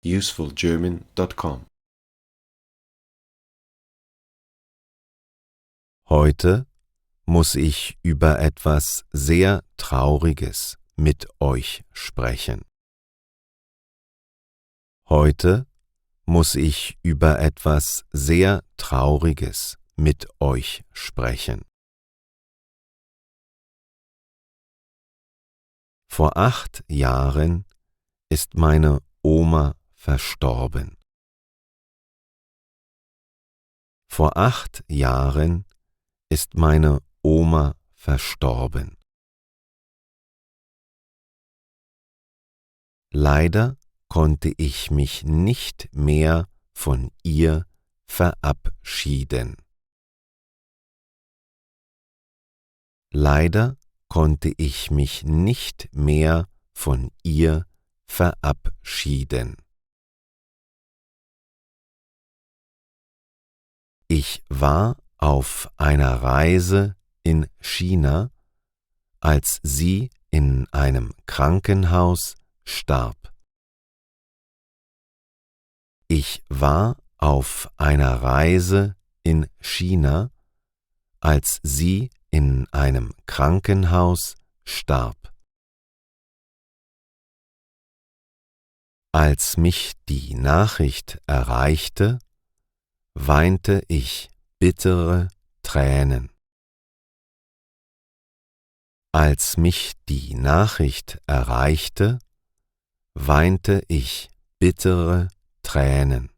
usefulgerman.com. Heute muss ich über etwas sehr Trauriges mit euch sprechen. Heute muss ich über etwas sehr Trauriges mit euch sprechen. Vor 8 Jahren ist meine Oma verstorben. Vor 8 Jahren ist meine Oma verstorben. Leider konnte ich mich nicht mehr von ihr verabschieden. Leider konnte ich mich nicht mehr von ihr verabschieden. Ich war auf einer Reise in China, als sie in einem Krankenhaus starb. Ich war auf einer Reise in China, als sie in einem Krankenhaus starb. Als mich die Nachricht erreichte, weinte ich bittere Tränen. Als mich die Nachricht erreichte, weinte ich bittere Tränen.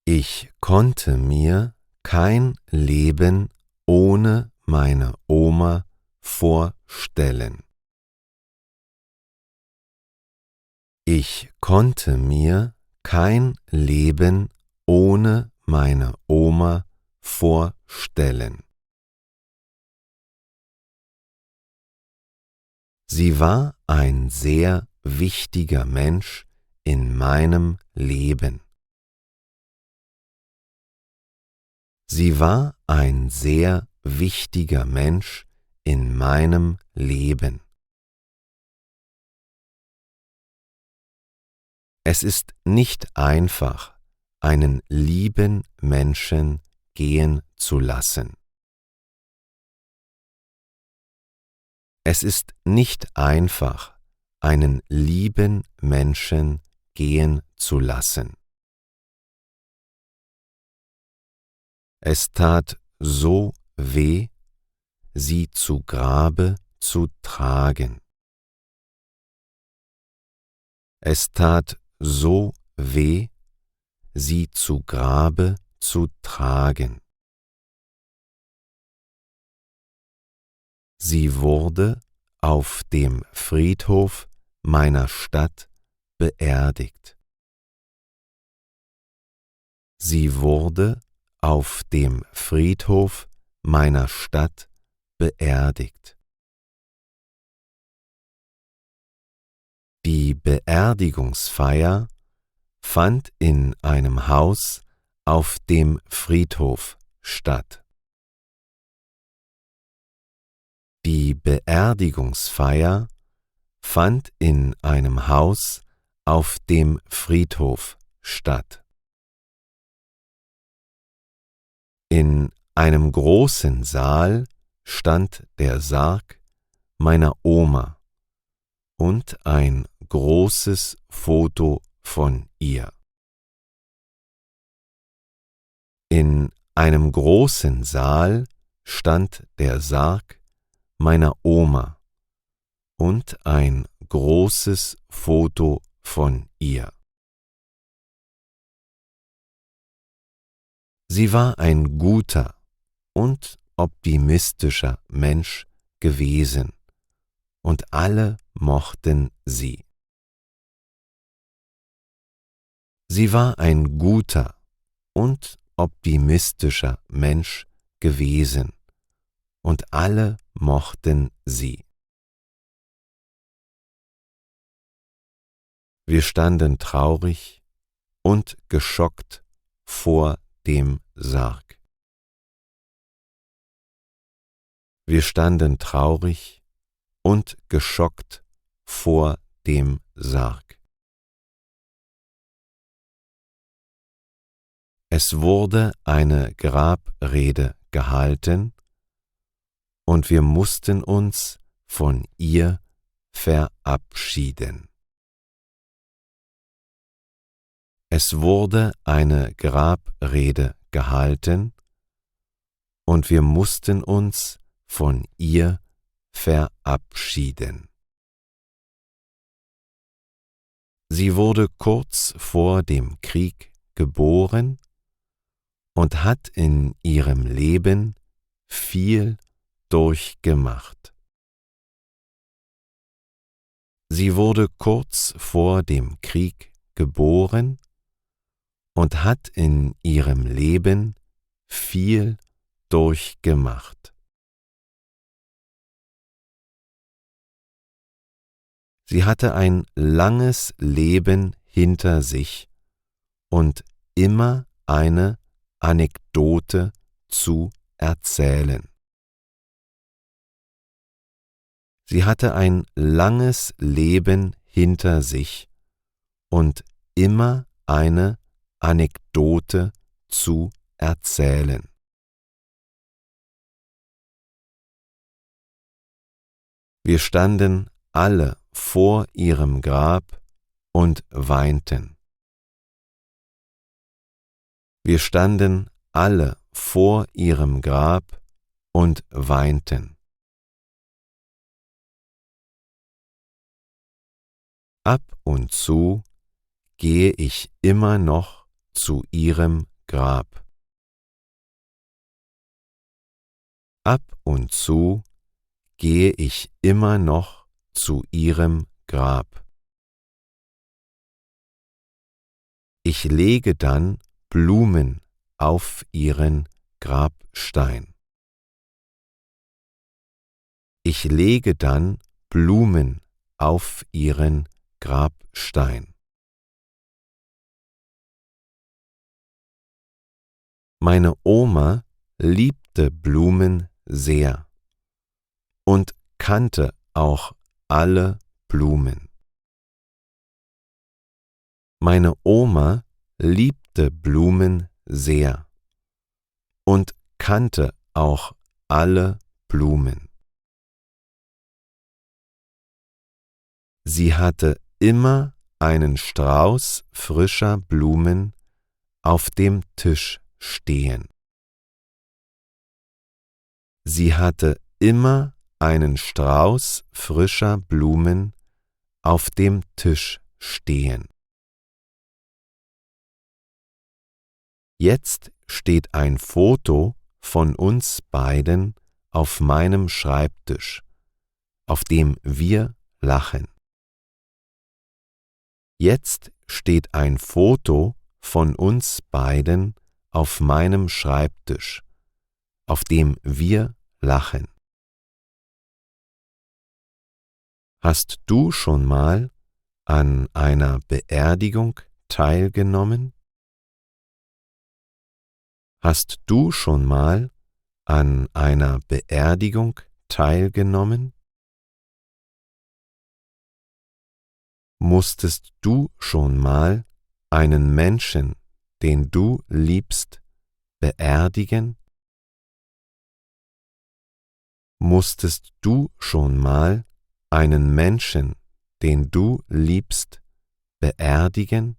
Ich konnte mir kein Leben ohne meine Oma vorstellen. Ich konnte mir kein Leben ohne meine Oma vorstellen. Sie war ein sehr wichtiger Mensch in meinem Leben. Sie war ein sehr wichtiger Mensch in meinem Leben. Es ist nicht einfach, einen lieben Menschen gehen zu lassen. Es ist nicht einfach, einen lieben Menschen gehen zu lassen. Es tat so weh, sie zu Grabe zu tragen. Es tat so weh, sie zu Grabe zu tragen. Sie wurde auf dem Friedhof meiner Stadt beerdigt. Sie wurde auf dem Friedhof meiner Stadt beerdigt. Die Beerdigungsfeier fand in einem Haus auf dem Friedhof statt. Die Beerdigungsfeier fand in einem Haus auf dem Friedhof statt. In einem großen Saal stand der Sarg meiner Oma und ein großes Foto von ihr. In einem großen Saal stand der Sarg meiner Oma und ein großes Foto von ihr. Sie war ein guter und optimistischer Mensch gewesen und alle mochten sie. Sie war ein guter und optimistischer Mensch gewesen und alle mochten sie. Wir standen traurig und geschockt vor dem Sarg. Wir standen traurig und geschockt vor dem Sarg. Es wurde eine Grabrede gehalten, und wir mussten uns von ihr verabschieden. Es wurde eine Grabrede gehalten, und wir mussten uns von ihr verabschieden. Sie wurde kurz vor dem Krieg geboren und hat in ihrem Leben viel durchgemacht. Sie wurde kurz vor dem Krieg geboren und hat in ihrem Leben viel durchgemacht. Sie hatte ein langes Leben hinter sich und immer eine Anekdote zu erzählen. Sie hatte ein langes Leben hinter sich und immer eine Anekdote zu erzählen. Wir standen alle vor ihrem Grab und weinten. Wir standen alle vor ihrem Grab und weinten. Ab und zu gehe ich immer noch zu ihrem Grab. Ab und zu gehe ich immer noch zu ihrem Grab. Ich lege dann Blumen auf ihren Grabstein. Ich lege dann Blumen auf ihren Grabstein. Meine Oma liebte Blumen sehr und kannte auch alle Blumen. Meine Oma liebte Blumen sehr und kannte auch alle Blumen. Sie hatte immer einen Strauß frischer Blumen auf dem Tisch stehen. Sie hatte immer einen Strauß frischer Blumen auf dem Tisch stehen. Jetzt steht ein Foto von uns beiden auf meinem Schreibtisch, auf dem wir lachen. Jetzt steht ein Foto von uns beiden auf meinem Schreibtisch, auf dem wir lachen. Hast du schon mal an einer Beerdigung teilgenommen? Hast du schon mal an einer Beerdigung teilgenommen? Musstest du schon mal einen Menschen, den du liebst, beerdigen? Musstest du schon mal einen Menschen, den du liebst, beerdigen?